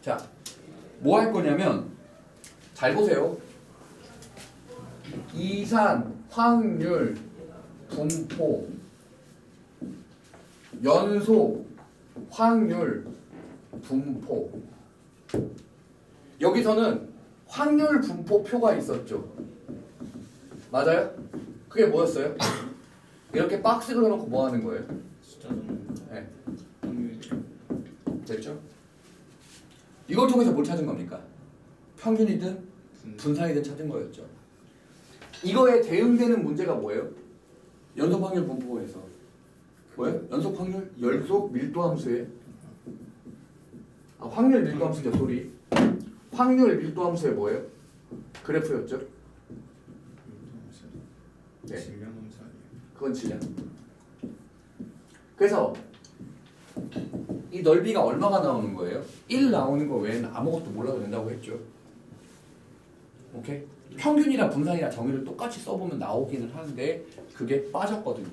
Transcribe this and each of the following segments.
자, 뭐 할 거냐면 잘 보세요. 이산, 확률, 분포, 연속, 확률, 분포. 여기서는 확률 분포표가 있었죠. 맞아요? 그게 뭐였어요? 이렇게 박스 그려놓고 뭐 하는 거예요? 네. 됐죠? 이걸 통해서 뭘 찾은 겁니까? 평균이든 분산이든 찾은 거였죠. 이거에 대응되는 문제가 뭐예요? 연속 확률 분포에서 뭐예요? 연속 확률, 연속 밀도 함수에 확률 밀도 함수죠, 소리. 확률 밀도 함수에 뭐예요? 그래프였죠? 네. 그건 질량. 그래서 이 넓이가 얼마가 나오는 거예요? 1 나오는 거 외에는 아무것도 몰라도 된다고 했죠. 오케이? 평균이랑 분산이랑 정의를 똑같이 써보면 나오기는 하는데 그게 빠졌거든요.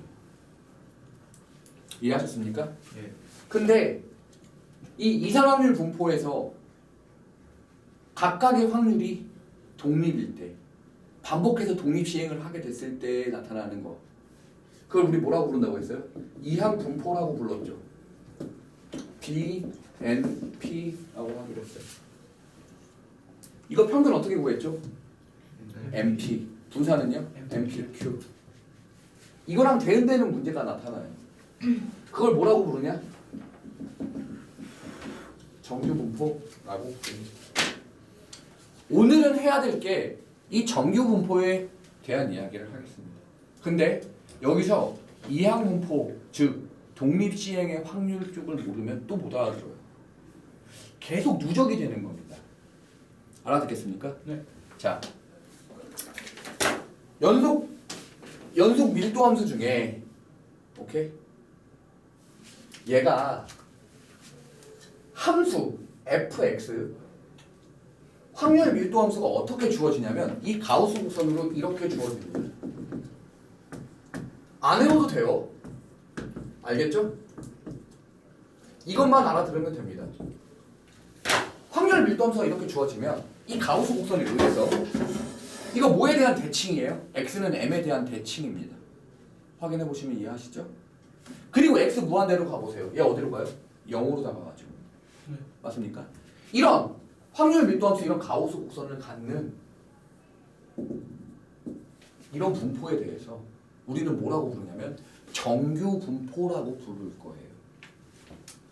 이해하셨습니까? 네. 근데 이 이산확률 분포에서 각각의 확률이 독립일 때, 반복해서 독립시행을 하게 됐을 때 나타나는 거, 그걸 우리 뭐라고 부른다고 했어요? 이항 분포라고 불렀죠. B, N, P라고 하기로 했어요. 이거 평균 어떻게 구했죠? MP. 분산은요? MPQ. 이거랑 대응되는 문제가 나타나요. 그걸 뭐라고 부르냐? 정규 분포라고 부릅니다. 오늘은 해야 될 게 이 정규 분포에 대한 이야기를 하겠습니다. 근데 여기서 이항 분포, 즉 독립 시행의 확률 쪽을 모르면 또 못 알아들어요. 계속 누적이 되는 겁니다. 알아듣겠습니까? 네. 자, 연속 밀도 함수 중에 오케이? 얘가 함수 fx 확률 밀도 함수가 어떻게 주어지냐면 이 가우스 곡선으로 이렇게 주어집니다. 안 외워도 돼요. 알겠죠? 이것만 알아들으면 됩니다. 확률 밀도 함수가 이렇게 주어지면 이 가우스 곡선에 의해서 이거 뭐에 대한 대칭이에요? x는 m에 대한 대칭입니다. 확인해 보시면 이해하시죠? 그리고 x 무한대로 가보세요. 얘 어디로 가요? 0으로 다가가죠. 맞습니까? 이런 확률 밀도함수 이런 가우스 곡선을 갖는 이런 분포에 대해서 우리는 뭐라고 부르냐면 정규 분포라고 부를 거예요.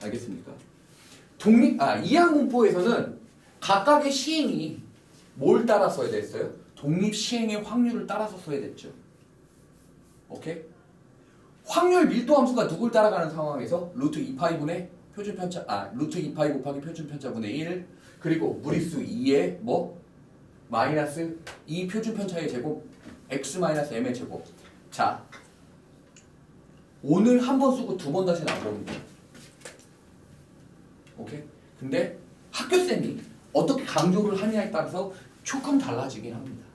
알겠습니까? 이항 분포에서는 각각의 시행이 뭘 따라 써야 됐어요? 독립 시행의 확률을 따라서 써야 됐죠. 오케이? 확률 밀도 함수가 누굴 따라가는 상황에서 루트 2파이분의 표준 편차 루트 2파이 곱하기 표준 편차분의 1 그리고 무리수 2의 뭐? 마이너스 2 표준 편차의 제곱 x 마이너스 m의 제곱. 자, 오늘 한 번 쓰고 두 번 다시는 안 봅니다. 오케이? 근데 학교쌤이 어떻게 강조를 하느냐에 따라서 조금 달라지긴 합니다.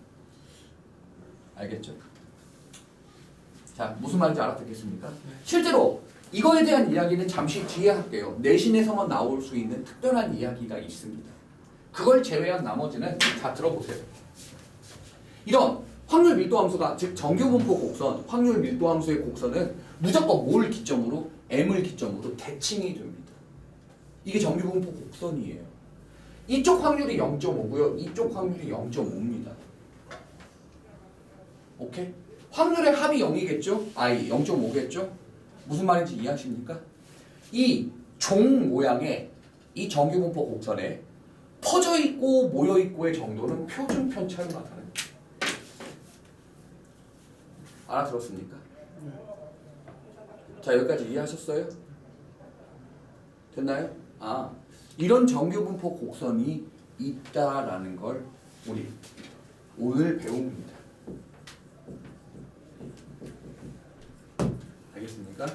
알겠죠? 자, 무슨 말인지 알아듣겠습니까? 실제로 이거에 대한 이야기는 잠시 뒤에 할게요. 내신에서만 나올 수 있는 특별한 이야기가 있습니다. 그걸 제외한 나머지는 다 들어보세요. 이런 확률 밀도 함수가 즉 정규 분포 곡선, 확률 밀도 함수의 곡선은 무조건 뭘 기점으로? m을 기점으로 대칭이 됩니다. 이게 정규 분포 곡선이에요. 이쪽 확률이 0.5고요. 이쪽 확률이 0.5입니다. 오케이? 확률의 합이 0이겠죠? 0.5겠죠? 무슨 말인지 이해하십니까? 이 종 모양의 이 정규 분포 곡선에 퍼져 있고 모여 있고의 정도는 표준 편차를 나타냅니다. 알아들었습니까? 자, 여기까지 이해하셨어요? 됐나요? 이런 정규 분포 곡선이 있다라는 걸 우리 오늘 배웁니다. 알겠습니까?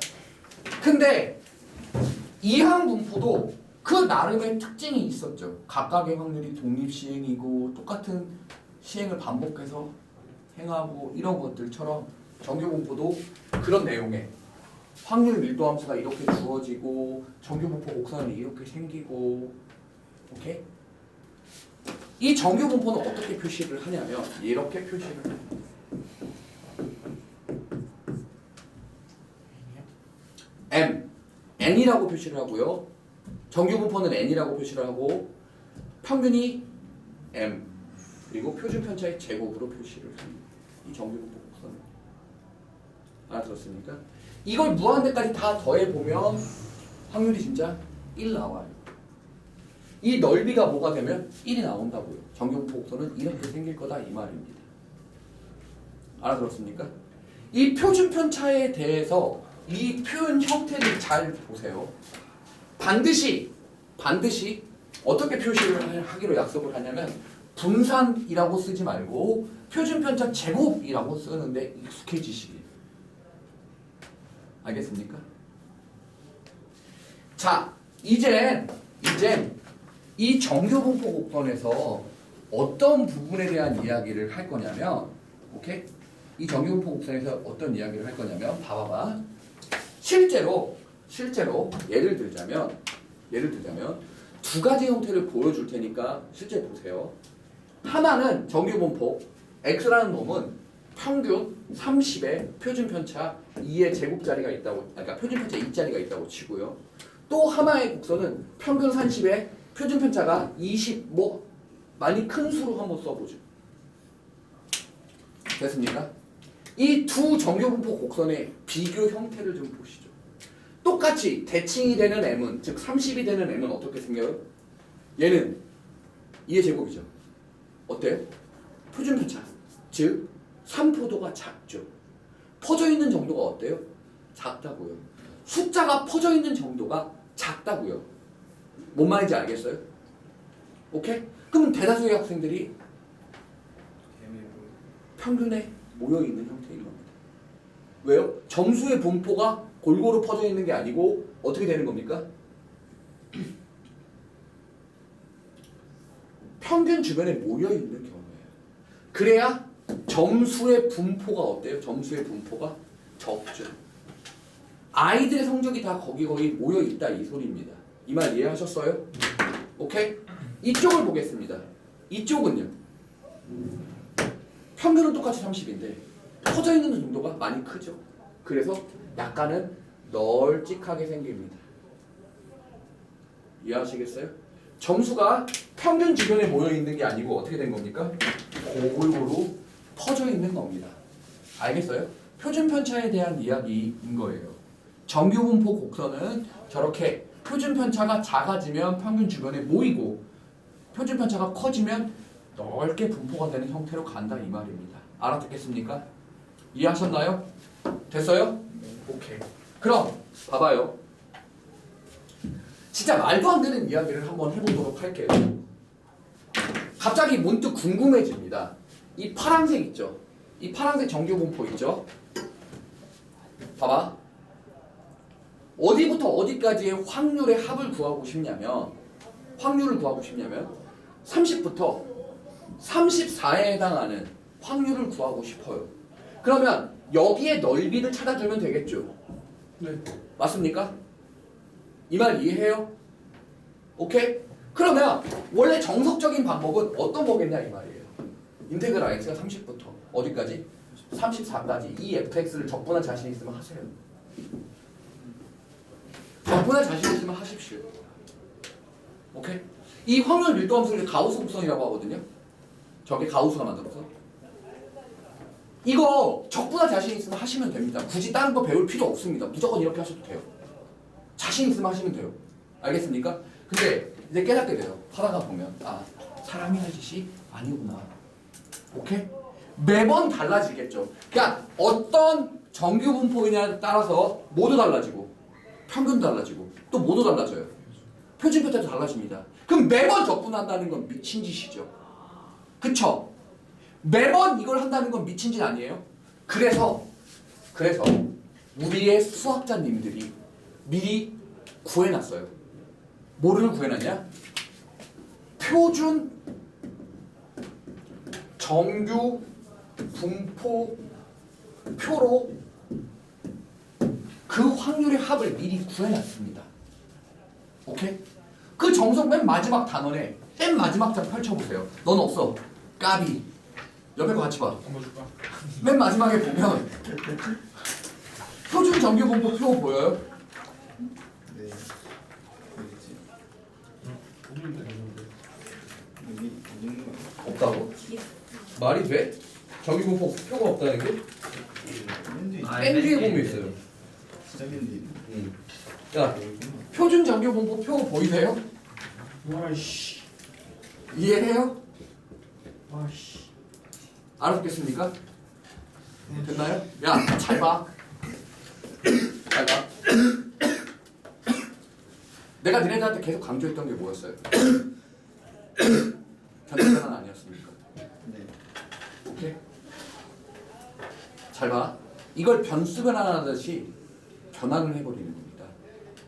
근데 이항 분포도 그 나름의 특징이 있었죠. 각각의 확률이 독립 시행이고 똑같은 시행을 반복해서 행하고 이런 것들처럼 정규 분포도 그런 내용의 확률 밀도 함수가 이렇게 주어지고 정규 분포 곡선이 이렇게 생기고 오케이? 이 정규 분포는 어떻게 표시를 하냐면 이렇게 표시를 해요. M, N이라고 표시를 하고요. 정규 분포는 N이라고 표시를 하고 평균이 M 그리고 표준 편차의 제곱으로 표시를 합니다. 이 정규 분포 곡선은 알아들었습니까? 이걸 무한대까지 다 더해보면 확률이 진짜 1 나와요. 이 넓이가 뭐가 되면 1이 나온다고요. 정규 분포 곡선은 이렇게 생길 거다 이 말입니다. 알아들었습니까? 이 표준 편차에 대해서 이 표현 형태를 잘 보세요. 반드시 어떻게 표시를 하기로 약속을 하냐면 분산이라고 쓰지 말고 표준 편차 제곱이라고 쓰는데 익숙해지시길. 알겠습니까? 자, 이젠 이 정규 분포 곡선에서 어떤 부분에 대한 이야기를 할 거냐면, 오케이? 이 정규 분포 곡선에서 어떤 이야기를 할 거냐면, 봐봐봐. 실제로 예를 들자면 두 가지 형태를 보여줄 테니까 실제 보세요. 하나는 정규 분포 x라는 놈은 평균 30에 표준 편차 2의 제곱자리가 있다고, 그러니까 표준 편차 2자리가 있다고 치고요. 또 하나의 곡선은 평균 30에 표준 편차가 20, 뭐 많이 큰 수로 한번 써보죠. 됐습니까? 이 두 정규 분포 곡선의 비교 형태를 좀 보시죠. 똑같이 대칭이 되는 m은, 즉 30이 되는 m은 어떻게 생겨요? 얘는 2의 제곱이죠. 어때요? 표준 편차, 즉 3포도가 작죠. 퍼져 있는 정도가 어때요? 작다고요. 숫자가 퍼져 있는 정도가 작다고요. 뭔 말인지 알겠어요? 오케이? 그럼 대다수의 학생들이 평균에 모여있는 형태인 겁니다. 왜요? 점수의 분포가 골고루 퍼져 있는 게 아니고 어떻게 되는 겁니까? 평균 주변에 모여있는 경우예요. 그래야 점수의 분포가 어때요? 점수의 분포가 적죠. 아이들의 성적이 다 거기 모여있다 이 소리입니다. 이 말 이해하셨어요? 오케이? 이쪽을 보겠습니다. 이쪽은요. 평균은 똑같이 30인데 퍼져 있는 정도가 많이 크죠. 그래서 약간은 널찍하게 생깁니다. 이해하시겠어요? 점수가 평균 주변에 모여 있는 게 아니고 어떻게 된 겁니까? 골고루 퍼져 있는 겁니다. 알겠어요? 표준 편차에 대한 이야기인 거예요. 정규 분포 곡선은 저렇게 표준 편차가 작아지면 평균 주변에 모이고 표준 편차가 커지면 넓게 분포가 되는 형태로 간다 이 말입니다. 알아듣겠습니까? 이해하셨나요? 됐어요? 오케이. 그럼 봐봐요. 진짜 말도 안 되는 이야기를 한번 해보도록 할게요. 갑자기 문득 궁금해집니다. 이 파란색 있죠? 이 파란색 정규 분포 있죠? 봐봐. 어디부터 어디까지의 확률의 합을 구하고 싶냐면, 확률을 구하고 싶냐면 30부터 34에 해당하는 확률을 구하고 싶어요. 그러면 여기에 넓이를 찾아주면 되겠죠? 네. 맞습니까? 이 말 이해해요? 오케이? 그러면 원래 정석적인 방법은 어떤 거겠냐 이 말이에요. 인테그랄 x가 30부터 어디까지? 34까지 이 fx를 적분할 자신 있으면 하세요. 적분할 자신 있으면 하십시오. 오케이? 이 확률 밀도함수를 가우스 곡선이라고 하거든요. 저게 가우스가 만들어서. 이거 적분할 자신 있으면 하시면 됩니다. 굳이 다른 거 배울 필요 없습니다. 무조건 이렇게 하셔도 돼요. 자신 있으면 하시면 돼요. 알겠습니까? 근데 이제 깨닫게 돼요. 하다가 보면 아, 사람이 할 짓이 아니구나. 오케이? 매번 달라지겠죠. 그러니까 어떤 정규 분포냐에 따라서 모두 달라지고 평균도 달라지고 또 모두 달라져요. 표준 편차도 달라집니다. 그럼 매번 적분한다는 건 미친 짓이죠. 그쵸? 매번 이걸 한다는 건 미친 짓 아니에요? 그래서 우리의 수학자님들이 미리 구해놨어요. 뭐를 구해놨냐? 표준 정규 분포 표로 그 확률의 합을 미리 구해놨습니다. 오케이? 그 정석 맨 마지막 단원에 맨 마지막 장 펼쳐보세요. 넌 없어. 까비. 옆에 거 같이 봐. 한번 줄까? 맨 마지막에 보면 표준 정규분포 표 보여요? 네. 어디지? 없는데. 여기 있는 거 없다고? 말이 돼? 정규분포 표가 없다는 게? 맨 뒤에 보면 있어요. 시작인데. 야, 표준 정규분포 표 보이세요? 와이씨. 이해해요? 와이씨. 알아듣겠습니까? 됐나요? 야, 잘 봐. 잘 봐. 내가 니네들한테 계속 강조했던 게 뭐였어요? 변수변환 아니었습니까? 네. 오케이? 잘 봐. 이걸 변수변환하듯이 변환을 해버리는 겁니다.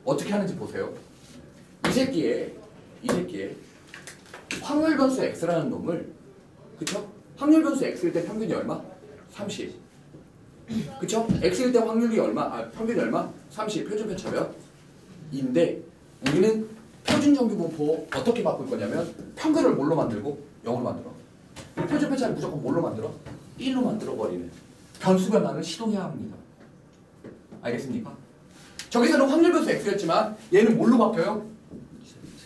어떻게 하는지 보세요. 이 새끼에 확률 변수 x라는 놈을, 그쵸? 확률 변수 x일 때 평균이 얼마? 30. 그쵸? x일 때 확률이 얼마? 평균이 얼마? 30. 표준 편차 몇? 인데 우리는 표준 정규분포 어떻게 바꿀 거냐면 평균을 뭘로 만들고 0으로 만들어. 표준 편차를 무조건 뭘로 만들어? 1로 만들어 버리는 변수 변환을 시도해야 합니다. 알겠습니까? 저기서는 확률 변수 x였지만 얘는 뭘로 바뀌어요?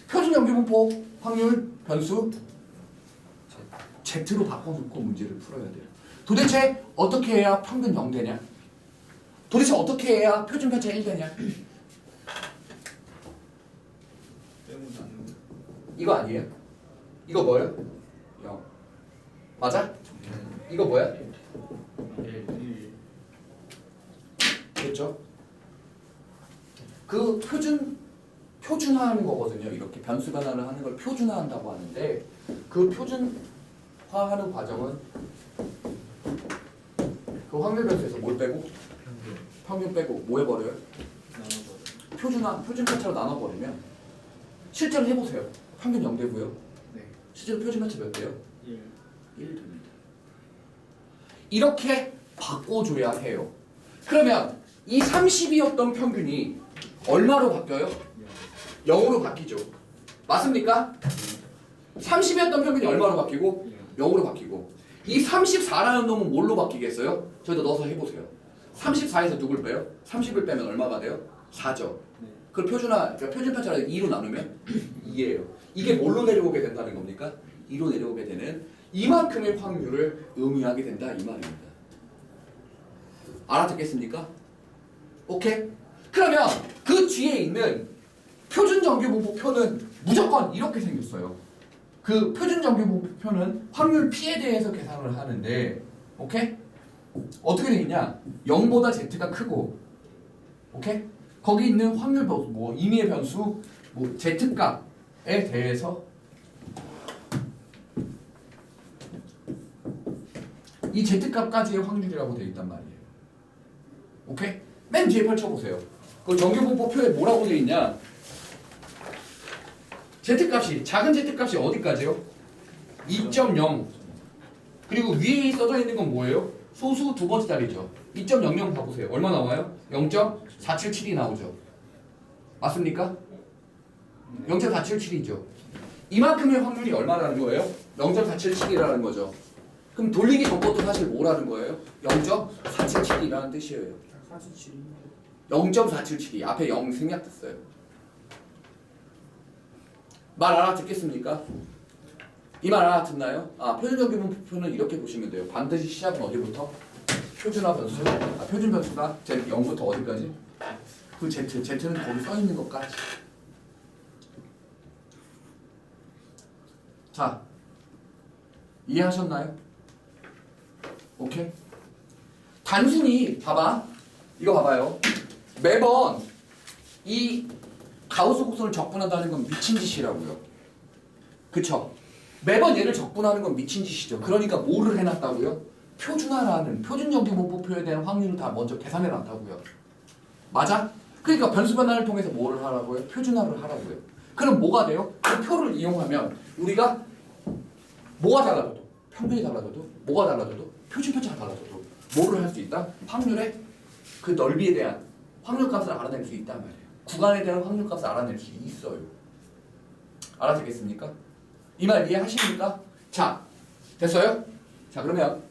표준 정규분포 확률 변수 Z로 바꿔놓고 문제를 풀어야 돼요. 도대체 어떻게 해야 평균 0 되냐? 도대체 어떻게 해야 표준 편차 1 되냐? 빼고 나는 거. 이거 아니에요? 이거 뭐예요? 0. 맞아? 이거 뭐야? 1. 됐죠? 그 표준화하는 거거든요. 이렇게 변수 변환을 하는 걸 표준화한다고 하는데 그 표준화하는 과정은 그 확률 변수에서 뭘 빼고? 평균 빼고 뭐 해버려요? 나눠서. 표준 편차로 나눠버리면 실제로 해보세요. 평균 0 되고요. 네. 실제로 표준 편차 몇 돼요? 1. 1 됩니다. 이렇게 바꿔줘야 해요. 그러면 이 30이었던 평균이 얼마로 바뀌어요? 0으로 바뀌죠. 맞습니까? 30이었던 평균이 얼마로 바뀌고? 0으로 바뀌고. 이 34라는 놈은 뭘로 바뀌겠어요? 저희도 넣어서 해보세요. 34에서 누굴 빼요? 30을 빼면 얼마가 돼요? 4죠. 네. 그걸 표준 편차를 2로 나누면 2예요. 이게 뭘로 내려오게 된다는 겁니까? 2로 내려오게 되는 이만큼의 확률을 의미하게 된다 이 말입니다. 알아듣겠습니까? 오케이? 그러면 그 뒤에 있는 표준 정규분포 표는 무조건 이렇게 생겼어요. 그 표준 정규분포 표는 확률 P에 대해서 계산을 하는데, 오케이? 어떻게 되겠냐? 0보다 Z가 크고, 오케이? 거기 있는 확률 변수, 뭐 임의의 변수, 뭐 Z값에 대해서 이 Z값까지의 확률이라고 되어 있단 말이에요. 오케이? 맨 뒤에 펼쳐보세요. 그 정규분포표에 뭐라고 되어 있냐? Z값이, 작은 Z값이 어디까지요? 2.0. 그리고 위에 써져 있는 건 뭐예요? 소수 두 번째 자리죠. 2.00 봐보세요. 얼마 나와요? 0.477이 나오죠. 맞습니까? 0.477이죠. 이만큼의 확률이 얼마라는 거예요? 0.477이라는 거죠. 그럼 돌리기 전 것도 사실 뭐라는 거예요? 0.477이라는 뜻이에요. 0.477이 앞에 0 생략됐어요. 말 알아듣겠습니까? 이 말 알아듣나요? 표준 정규분포표는 이렇게 보시면 돼요. 반드시 시작은 어디부터? 표준화 변수. 표준 변수가 0부터 어디까지? 그 Z는 거기 써 있는 것까지. 자, 이해하셨나요? 오케이? 단순히 봐봐. 이거 봐봐요. 매번 이 가우스 곡선을 적분한다는 건 미친 짓이라고요. 그쵸? 매번 얘를 적분하는 건 미친 짓이죠. 그러니까 뭐를 해놨다고요? 표준화라는 표준 정규분포표에 대한 확률을 다 먼저 계산해놨다고요. 맞아? 그러니까 변수 변환을 통해서 뭐를 하라고요? 표준화를 하라고요. 그럼 뭐가 돼요? 그 표를 이용하면 우리가 뭐가 달라져도 평균이 달라져도 뭐가 달라져도 표준 편차가 달라져도 뭐를 할 수 있다? 확률의 그 넓이에 대한 확률값을 알아낼 수 있단 말이에요. 구간에 대한 확률값을 알아낼 수 있어요. 알아듣겠습니까? 이 말 이해하십니까? 자, 됐어요? 자, 그러면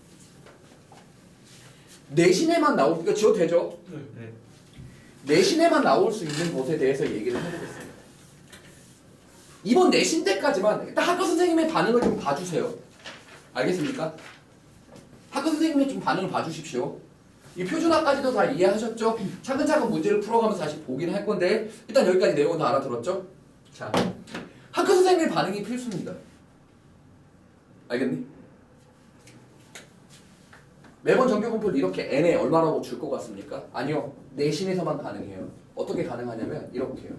내신에만 나올, 이거 지워도 되죠? 네. 내신에만 나올 수 있는 것에 대해서 얘기를 해보겠습니다. 이번 내신 때까지만 일단 학교 선생님의 반응을 좀 봐주세요. 알겠습니까? 학교 선생님의 좀 반응을 봐주십시오. 이 표준화까지도 다 이해하셨죠? 차근차근 문제를 풀어가면서 다시 보긴 할 건데 일단 여기까지 내용은 다 알아들었죠? 자, 학교 선생님의 반응이 필수입니다. 알겠니? 매번 정규분포를 이렇게 n에 얼마라고 줄 것 같습니까? 아니요. 내신에서만 가능해요. 어떻게 가능하냐면 이렇게요.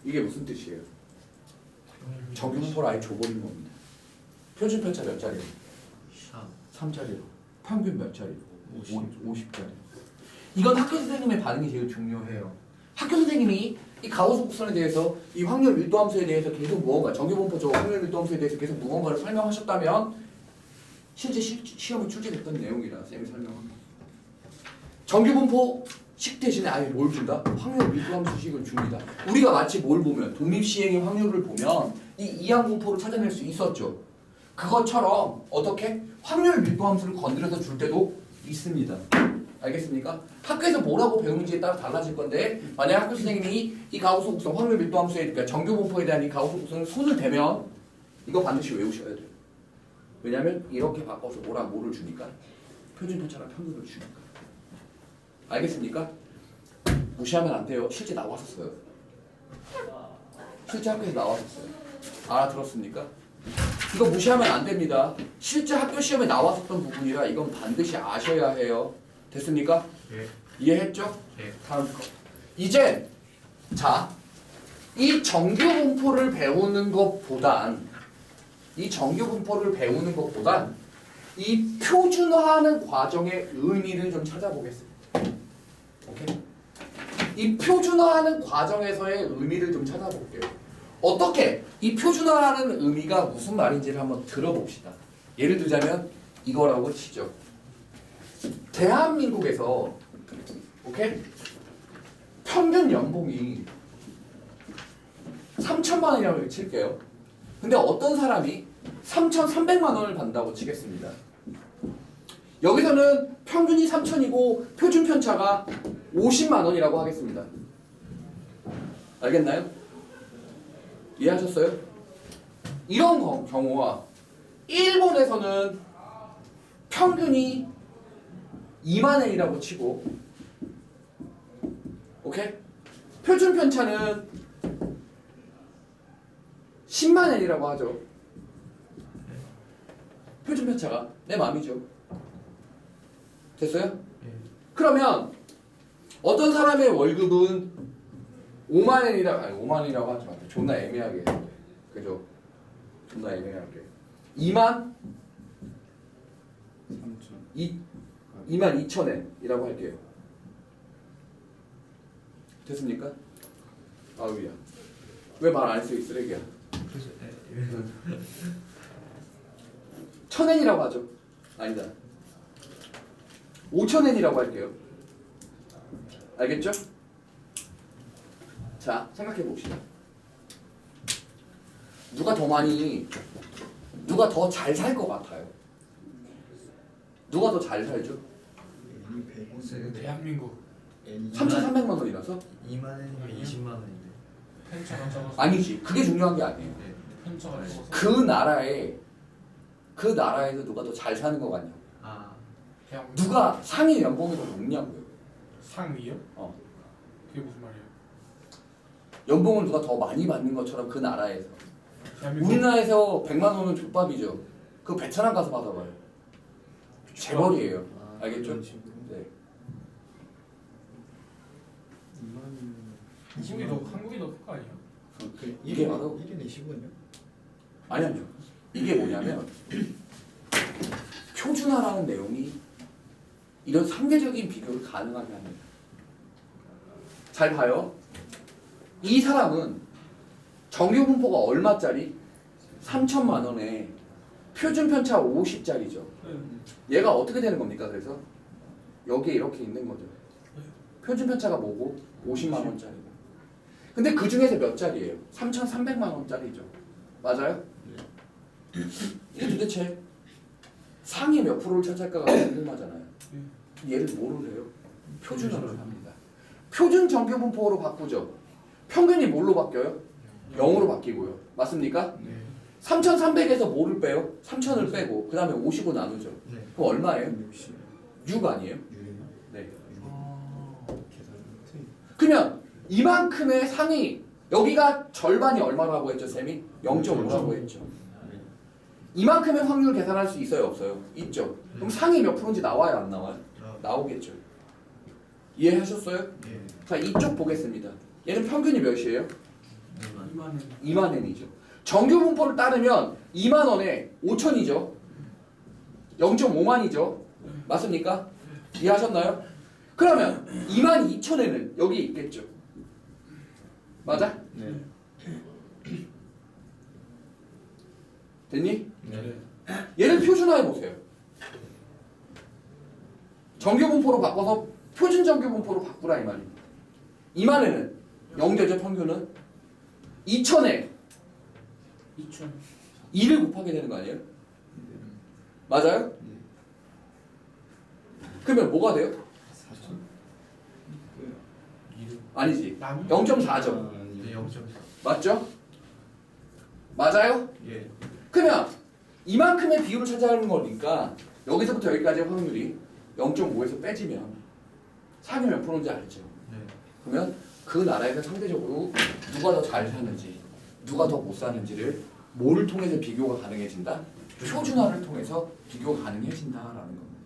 이게 무슨 뜻이에요? 정규분포를 아예 줘버리는 겁니다. 표준 편차 몇 자리예요? 3자리로. 평균 몇 자리로? 50자리. 이건 학교 선생님의 반응이 제일 중요해요. 학교 선생님이 이 가우스 곡선에 대해서 이 확률 밀도함수에 대해서 계속 무언가 정규분포 확률 밀도함수에 대해서 계속 무언가를 설명하셨다면 실제 시험에 출제됐던 내용이라 쌤이 설명합니다. 정규분포식 대신에 아예 뭘 준다? 확률 밀도함수식을 줍니다. 우리가 마치 뭘 보면 독립시행의 확률을 보면 이 이항분포를 찾아낼 수 있었죠. 그것처럼 어떻게? 확률 밀도함수를 건드려서 줄 때도 있습니다. 알겠습니까? 학교에서 뭐라고 배우는지에 따라 달라질 건데 만약 학교 선생님이 이 가우스 곡선 확률 밀도함수에 그러니까 정규분포에 대한 이 가우스 곡선을 손을 대면 이거 반드시 외우셔야 돼요. 왜냐면 이렇게 바꿔서 뭐랑 뭐를 주니까 표준 편차랑 평균을 주니까. 알겠습니까? 무시하면 안 돼요. 실제 나왔었어요. 실제 학교에서 나왔었어요. 알아들었습니까? 이거 무시하면 안 됩니다. 실제 학교 시험에 나왔었던 부분이라 이건 반드시 아셔야 해요. 됐습니까? 예. 이해했죠? 예. 다음 거. 이제 자, 이 정규분포를 배우는 것보단 이 표준화하는 과정의 의미를 좀 찾아보겠습니다. 오케이? 이 표준화하는 과정에서의 의미를 좀 찾아볼게요. 어떻게? 이 표준화라는 의미가 무슨 말인지를 한번 들어봅시다. 예를 들자면 이거라고 치죠. 대한민국에서 오케이? 평균 연봉이 3천만 원이라고 칠게요. 근데 어떤 사람이 3,300만 원을 받는다고 치겠습니다. 여기서는 평균이 3천이고 표준 편차가 50만 원이라고 하겠습니다. 알겠나요? 이해하셨어요? 이런 경우와 일본에서는 평균이 2만 엔이라고 치고 오케이? 표준 편차는 10만 엔이라고 하죠. 표준 편차가 내 마음이죠. 됐어요? 예. 그러면 어떤 사람의 월급은 5만 엔이라고 아니 5만 엔이라고 하지 마세요. 존나 애매하게 해야 돼. 그죠? 존나 애매하게 2만 2만 2천 엔이라고 할게요. 됐습니까? 아우야 왜 말 안 했어 이 쓰레기야. 그래서 예. 1,000엔이라고 하죠. 아니다. 5,000엔이라고 할게요. 알겠죠? 자, 생각해 봅시다. 누가 더 잘 살 것 같아요? 누가 더 잘 살죠? 대한민국 3,300만 원이라서? 2만 원이면 20만 원인데. 펜처가 적어서 아니지. 그게 중요한 게 아니에요. 펜처가 적어서 그 나라에서 누가 더 잘 사는 것 같냐? 아, 대한민국 누가 상위 연봉이 더 높냐고요? 상위요? 어. 그게 무슨 말이에요? 연봉을 누가 더 많이 받는 것처럼 그 나라에서. 대한민국 우리나라에서 100만 원은 족밥이죠. 그 베트남 가서 받아봐요. 재벌이에요. 아, 알겠죠? 그런 식으로. 네. 한국이 더 클 거 아니에요? 이게 바로 1인에 15원이요? 아니요. 이게 뭐냐면 표준화라는 내용이 이런 상대적인 비교를 가능하게 합니다. 잘 봐요. 이 사람은 정규 분포가 얼마짜리? 3천만 원에 표준 편차 50짜리죠. 얘가 어떻게 되는 겁니까? 그래서 여기에 이렇게 있는 거죠. 표준 편차가 뭐고? 50만 원짜리고. 근데 그 중에서 몇 짜리예요? 3,300만 원짜리죠. 맞아요? 이게 도대체 상위 몇 프로를 차지할까가 궁금하잖아요. 얘를 뭐로 해요? 표준으로 합니다. 표준 정규 분포로 바꾸죠. 평균이 뭘로 바뀌어요? 0으로 바뀌고요. 맞습니까? 네. 3,300에서 뭐를 빼요? 3,000을 빼고 그 다음에 50으로 나누죠. 네. 그럼 얼마예요? 60. 6 아니에요? 6이나? 네. 계산은 틀린. 그러면 이만큼의 상위 여기가 절반이 얼마라고 했죠, 쌤이? 0.5라고 했죠. 이만큼의 확률 계산할 수 있어요, 없어요? 있죠. 그럼 상위 몇 프로인지 나와요, 안 나와요? 나오겠죠. 이해하셨어요? 예. 자, 이쪽 보겠습니다. 얘는 평균이 몇이에요? 2만 N이죠. 정규 분포를 따르면 2만 원에 5천이죠. 0.5만이죠. 맞습니까? 이해하셨나요? 그러면 2만 2천에는 여기 있겠죠. 맞아? 네. 됐니? 네. 얘를 표준화해 보세요. 정규 분포로 바꿔서 표준 정규 분포로 바꾸라 이 말입니다. 2만에는 0되죠, 평균은. 2천에 2천. 2를 곱하게 되는 거 아니에요? 맞아요? 그러면 뭐가 돼요? 4천. 아니지. 남이? 0.4죠. 네, 0.4. 맞죠? 맞아요? 예. 그러면 이만큼의 비율을 차지하는 거니까 여기서부터 여기까지의 확률이 0.5에서 빼지면 상위 몇 프로인지 알죠? 네. 그러면 그 나라에서 상대적으로 누가 더 잘 사는지 누가 더 못 사는지를 뭐를 통해서 비교가 가능해진다? 표준화를 통해서 비교가 가능해진다라는 겁니다.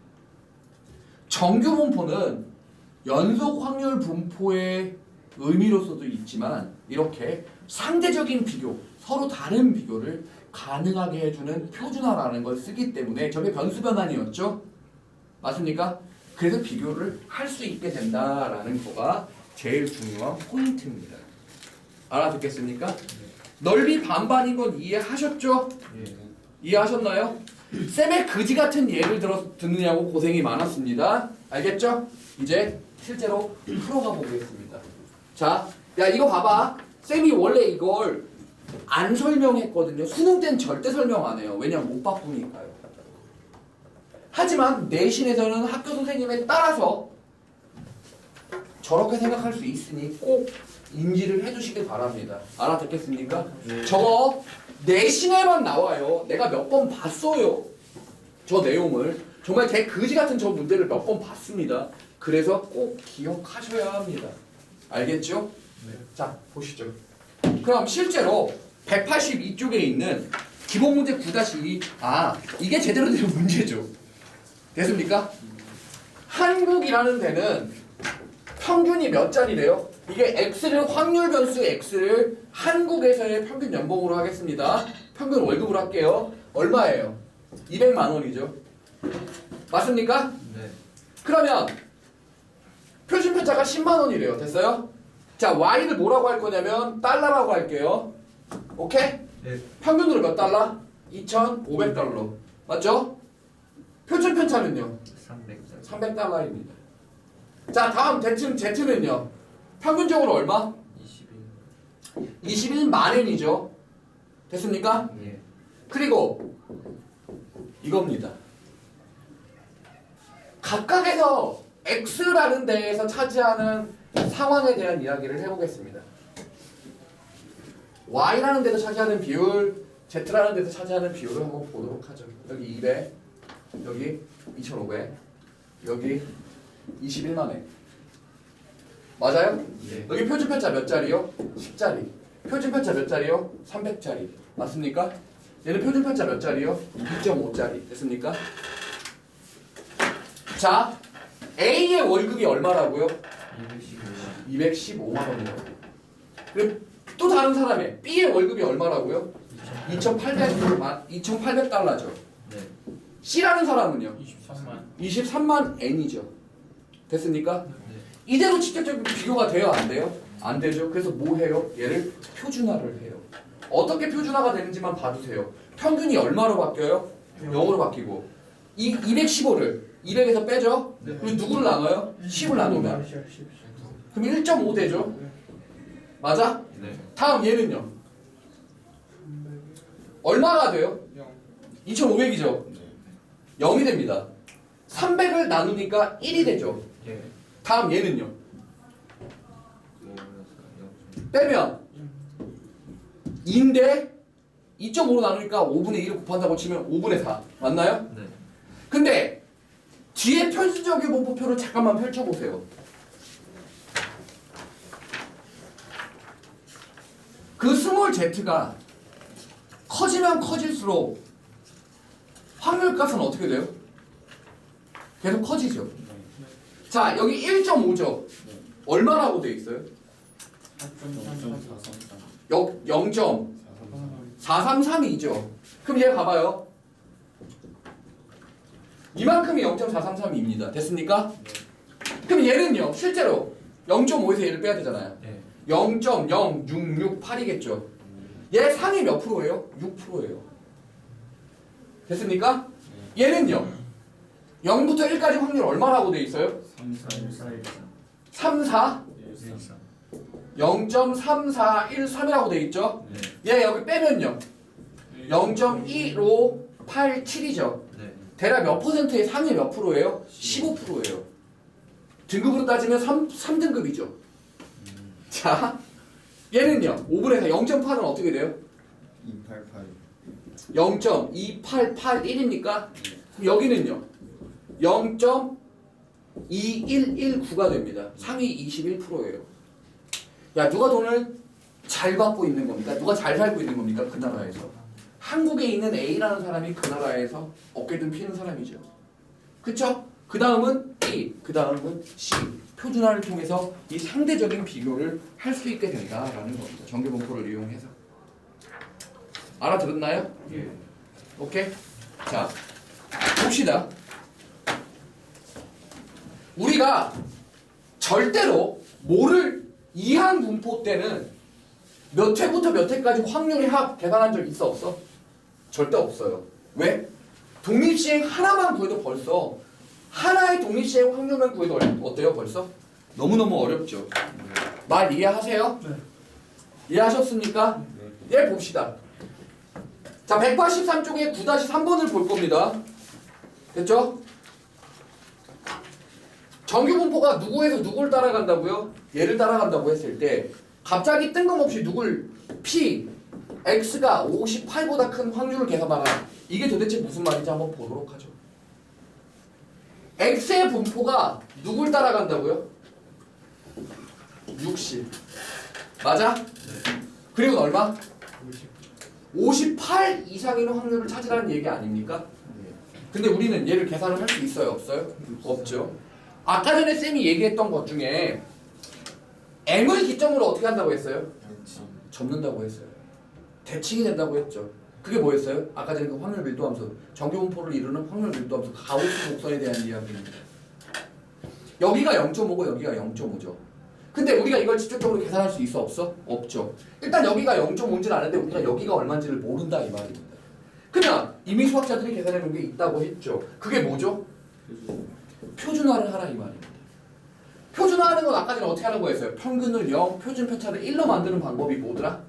정규 분포는 연속 확률 분포의 의미로서도 있지만 이렇게 상대적인 비교, 서로 다른 비교를 가능하게 해주는 표준화라는 걸 쓰기 때문에 저게 변수 변환이었죠? 맞습니까? 그래서 비교를 할 수 있게 된다라는 거가 제일 중요한 포인트입니다. 알아듣겠습니까? 넓이 반반인 건 이해하셨죠? 예. 이해하셨나요? 쌤의 그지 같은 예를 들어 듣느냐고 고생이 많았습니다. 알겠죠? 이제 실제로 풀어가 보겠습니다. 자, 야 이거 봐봐. 쌤이 원래 이걸 안 설명했거든요. 수능 땐 절대 설명 안 해요. 왜냐면 못 바꾸니까요. 하지만 내신에서는 학교 선생님에 따라서 저렇게 생각할 수 있으니 꼭 인지를 해주시길 바랍니다. 알아듣겠습니까? 저거 내신에만 나와요. 내가 몇 번 봤어요. 저 내용을. 정말 개 그지 같은 저 문제를 몇 번 봤습니다. 그래서 꼭 기억하셔야 합니다. 알겠죠? 네. 자, 보시죠. 그럼 실제로 182쪽에 있는 기본 문제 9-2 이게 제대로 된 문제죠. 됐습니까? 한국이라는 데는 평균이 몇 짜리래요? 이게 x를 확률 변수 x를 한국에서의 평균 연봉으로 하겠습니다. 평균 월급으로 할게요. 얼마예요? 200만 원이죠. 맞습니까? 네. 그러면 표준 편차가 10만 원이래요. 됐어요? 자, y를 뭐라고 할 거냐면 달러라고 할게요. 오케이? 네. 평균으로 몇 달러? 2,500달러. 맞죠? 표준 편차는요? 300. 300달러입니다. 자, 다음 Z는요? 평균적으로 얼마? 21. 21만 엔이죠. 됐습니까? 예. 그리고 이겁니다. 각각에서 X라는 데에서 차지하는 상황에 대한 이야기를 해보겠습니다. Y라는 데서 차지하는 비율, Z라는 데서 차지하는 비율을 한번 보도록 하죠. 여기 200, 여기 2,500, 여기 21만 엔. 맞아요? 네. 여기 표준 편차 몇 자리요? 10자리. 표준 편차 몇 자리요? 300자리. 맞습니까? 얘는 표준 편차 몇 자리요? 2.5자리. 됐습니까? 자, A의 월급이 얼마라고요? 215만 원이요. 그리고 또 다른 사람의 B의 월급이 얼마라고요? 2,800달러죠. 네. 네. C라는 사람은요? 23만. 23만 N이죠. 됐습니까? 네. 이대로 직접적인 비교가 돼요? 안 돼요? 안 되죠. 그래서 뭐 해요? 얘를 표준화를 해요. 어떻게 표준화가 되는지만 봐주세요. 평균이 얼마로 바뀌어요? 0으로 바뀌고 이 215를 200에서 빼죠? 그리고 누구를 나눠요? 10을 나누면 그럼 1.5 되죠? 맞아? 네. 다음 얘는요? 얼마가 돼요? 2500이죠? 0이 됩니다. 300을 나누니까 1이 되죠? 예. 다음 얘는요? 뭐 빼면 2인데 2.5로 나누니까 5분의 1을 곱한다고 치면 5분의 4 맞나요? 네. 근데 뒤에 편수적인 분포표를 잠깐만 펼쳐보세요. 그 스몰 z가 커지면 커질수록 확률값은 어떻게 돼요? 계속 커지죠. 자 여기 1.5죠. 얼마라고 돼 있어요? 0.433이죠. 그럼 얘 봐봐요. 이만큼이 0.433입니다. 됐습니까? 그럼 얘는요. 실제로 0.5에서 얘를 빼야 되잖아요. 네. 0.0668이겠죠. 얘 상위 몇 프로예요? 6%예요. 됐습니까? 얘는요. 0부터 1까지 확률 얼마라고 돼 있어요? 3, 4? 0.3413이라고 돼 있죠? 얘 여기 빼면요. 0.1587이죠. 네. 대략 몇 퍼센트의 상위 몇 프로예요? 15%예요. 등급으로 따지면 3등급이죠. 자, 얘는요. 5분의 4, 0.8은 어떻게 돼요? 0.2881입니까? 그럼 여기는요. 0.2119가 됩니다. 상위 21%예요. 야, 누가 돈을 잘 받고 있는 겁니까? 누가 잘 살고 있는 겁니까? 그 나라에서. 한국에 있는 A라는 사람이 그 나라에서 어깨든 피는 사람이죠. 그쵸? 그 다음은 B, 그 다음은 C. 표준화를 통해서 이 상대적인 비교를 할 수 있게 된다라는 겁니다. 정규분포를 이용해서. 알아들었나요? 예. 오케이? 자, 봅시다. 우리가 절대로 뭐를 이항 분포 때는 몇 회부터 몇 회까지 확률의 합 계산한 적 있어 없어? 절대 없어요. 왜? 독립시행 하나만 구해도 벌써 하나의 독립시행 확률만 구해도 어때요 벌써? 너무너무 어렵죠. 말 이해하세요? 네. 이해하셨습니까? 예, 봅시다. 자, 183쪽에 9-3번을 볼 겁니다. 됐죠? 정규분포가 누구에서 누굴 따라간다고요? 얘를 따라간다고 했을 때 갑자기 뜬금없이 누굴 P, X가 58보다 큰 확률을 계산하라. 이게 도대체 무슨 말인지 한번 보도록 하죠. X의 분포가 누굴 따라간다고요? 60. 맞아? 그리고 얼마? 58 이상인 확률을 찾으라는 얘기 아닙니까? 근데 우리는 얘를 계산을 할 수 있어요? 없어요? 없죠. 아까 전에 쌤이 얘기했던 것 중에 M을 기점으로 어떻게 한다고 했어요? 접는다고 했어요. 대칭이 된다고 했죠. 그게 뭐였어요? 아까 전에 그 확률 밀도함수, 정규분포를 이루는 확률 밀도함수 가우스 곡선에 대한 이야기입니다. 여기가 0.5고 여기가 0.5죠. 근데 우리가 이걸 직접적으로 계산할 수 있어 없어? 없죠. 일단 여기가 0.5인지는 아는데 우리가 여기가 얼마인지를 모른다 이 말입니다. 그냥 이미 수학자들이 계산해 놓은 게 있다고 했죠. 그게 뭐죠? 표준화를 하라 이 말입니다. 표준화하는 건 아까 전에 어떻게 하는 거였어요? 평균을 0, 표준 편차를 1로 만드는 방법이 뭐더라?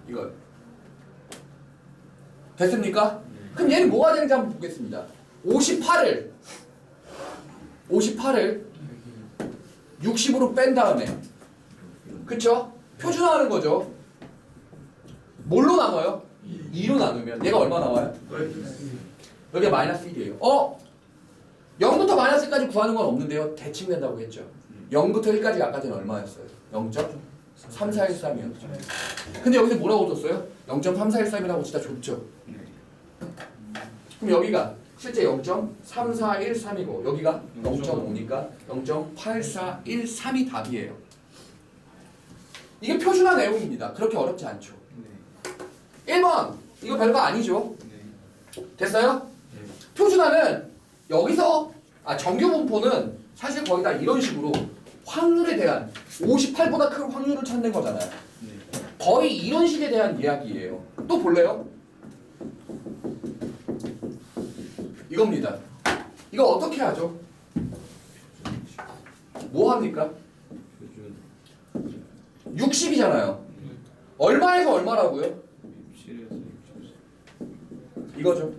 이거요. 됐습니까? 그럼 얘는 뭐가 되는지 한번 보겠습니다. 58을 60으로 뺀 다음에 그쵸? 표준화하는 거죠. 뭘로 나눠요? 2로 나누면 얘가 얼마 나와요? 여기가 마이너스 1이에요. 0부터 마이너스 1까지 구하는 건 없는데요. 대칭된다고 했죠. 0부터 1까지 아까 전에 얼마였어요? 0.3413이었죠. 근데 여기서 뭐라고 줬어요? 0.3413이라고 진짜 줬죠. 그럼 여기가 실제 0.3413이고 여기가 0.5니까 0.8413이 답이에요. 이게 표준화 내용입니다. 그렇게 어렵지 않죠. 1번 이거 별거 아니죠. 됐어요? 표준화는 여기서 정규분포는 사실 거의 다 이런 식으로 확률에 대한 58보다 큰 확률을 찾는 거잖아요. 거의 이런 식에 대한 이야기예요. 또 볼래요? 이겁니다. 이거 어떻게 하죠? 뭐 합니까? 표준 60이잖아요. 얼마에서 얼마라고요? 7에서 64 이거죠.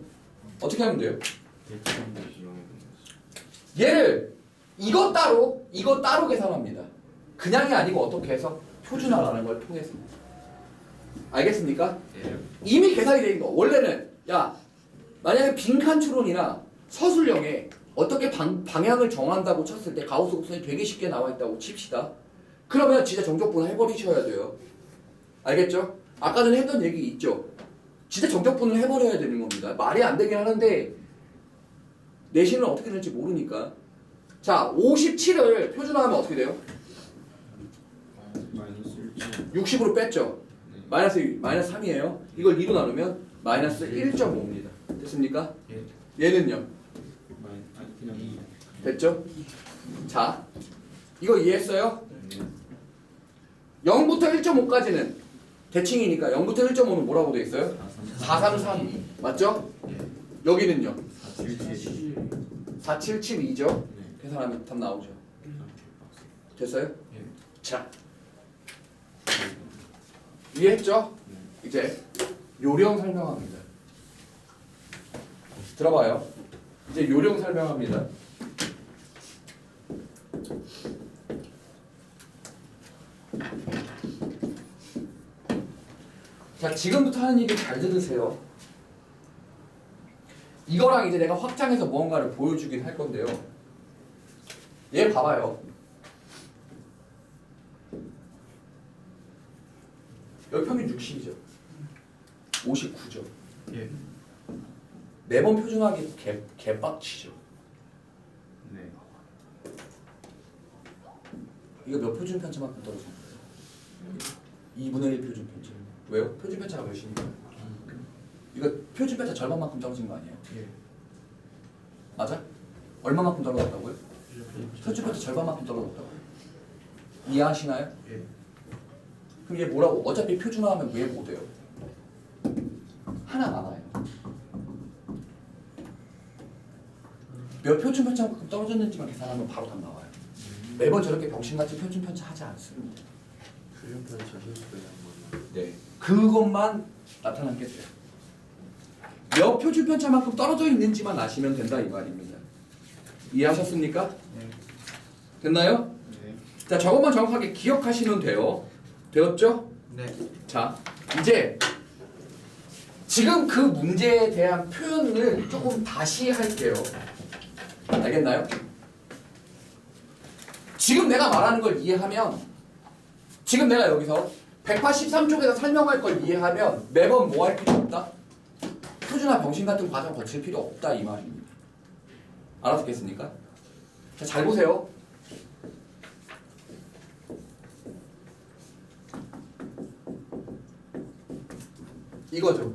어떻게 하면 돼요? 대칭 얘를 이거 따로 계산합니다. 그냥이 아니고 어떻게 해서 표준화라는 걸 통해서. 알겠습니까? 예. 이미 계산이 돼 있는 거. 원래는 야 만약에 빈칸 추론이나 서술형에 어떻게 방향을 정한다고 쳤을 때 가우스 곡선이 되게 쉽게 나와 있다고 칩시다. 그러면 진짜 정적분을 해버리셔야 돼요. 알겠죠? 아까 전에 했던 얘기 있죠? 진짜 정적분을 해버려야 되는 겁니다. 말이 안 되긴 하는데 내신은 어떻게 될지 모르니까. 자, 57을 표준화하면 어떻게 돼요? 마이너스 1점 60으로 뺐죠? 네. 마이너스 3이에요. 이걸 2로 나누면 마이너스 1.5입니다. 됐습니까? 예. 얘는요? 아니 그냥 2 됐죠? 자, 이거 이해했어요? 네. 0부터 1.5까지는 대칭이니까 0부터 1.5는 뭐라고 돼 있어요? 433 맞죠? 예. 여기는요? 477 4772죠? 네. 계산하면 답 나오죠. 됐어요? 예. 자, 이해했죠? 네. 이제 요령 설명합니다. 들어봐요. 이제 요령 설명합니다. 자, 지금부터 하는 얘기 잘 들으세요. 이거랑 이제 내가 확장해서 무언가를 보여주긴 할 건데요. 얘 봐봐요. 여기 평균 60이죠. 59죠. 예. 매번 표준하기 개빡치죠. 네. 이거 몇 표준 편차만큼 떨어진 거예요? 2분의 1 표준 편차. 왜요? 표준 편차가 몇이니까? 이거 표준 편차 절반만큼 떨어진 거 아니에요? 예. 맞아? 얼마만큼 떨어졌다고요? 표준 편차 절반만큼 떨어졌다고요? 이해하시나요? 예. 그럼 얘 뭐라고? 어차피 표준화하면 왜 못해요? 하나 많아요. 몇 표준 편차만큼 떨어졌는지만 계산하면 바로 답 나와요. 매번 저렇게 병신같이 표준 편차 하지 않습니다. 표준 편차 실수에 한번 네. 그것만 나타나게 돼요. 몇 표준 편차만큼 떨어져 있는지만 아시면 된다 이 말입니다. 이해하셨습니까? 네. 됐나요? 네. 자, 저것만 정확하게 기억하시면 돼요. 되었죠? 네. 자, 이제 지금 그 문제에 대한 표현을 조금 다시 할게요. 알겠나요? 지금 내가 말하는 걸 이해하면, 지금 내가 여기서 183쪽에서 설명할 걸 이해하면 매번 뭐 할 필요 없다? 표준화 병신 같은 과정 거칠 필요 없다 이 말입니다. 알아듣겠습니까? 자, 잘 보세요. 이거죠.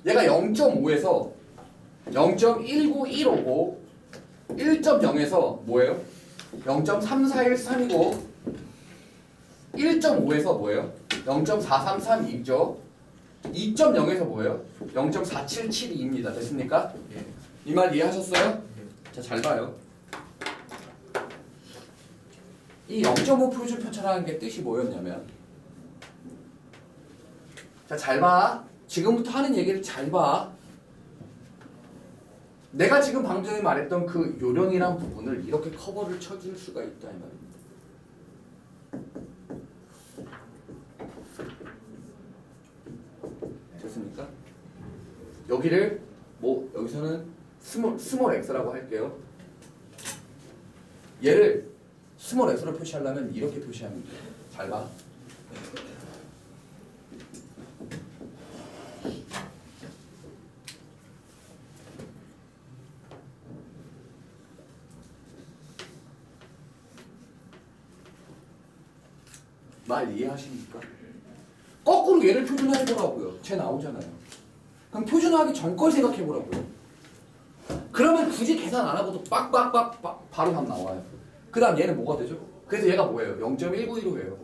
얘가 0.5에서 0.19155 1.0에서 뭐예요? 0.3413이고 1.5에서 뭐예요? 0.4332죠. 2.0에서 뭐예요? 0.4772입니다. 됐습니까? 예. 이 말 이해하셨어요? 자, 잘 봐요. 이 0.5 표준 편차라는 게 뜻이 뭐였냐면, 자, 잘 봐. 지금부터 하는 얘기를 잘 봐. 내가 지금 방금 전에 말했던 그 요령이란 부분을 이렇게 커버를 쳐줄 수가 있다 이 말입니다. 됐습니까? 여기를 뭐 여기서는 스몰 x라고 할게요. 얘를 스몰 x로 표시하려면 이렇게 표시하면 돼요. 잘 봐. 말 이해하십니까? 거꾸로 얘를 표준화해보라고요. 쟤 나오잖아요. 그럼 표준화하기 전 걸 생각해보라고요. 그러면 굳이 계산 안 하고도 빡빡빡 바로 답 나와요. 그 다음 얘는 뭐가 되죠? 그래서 얘가 뭐예요? 0.191호예요.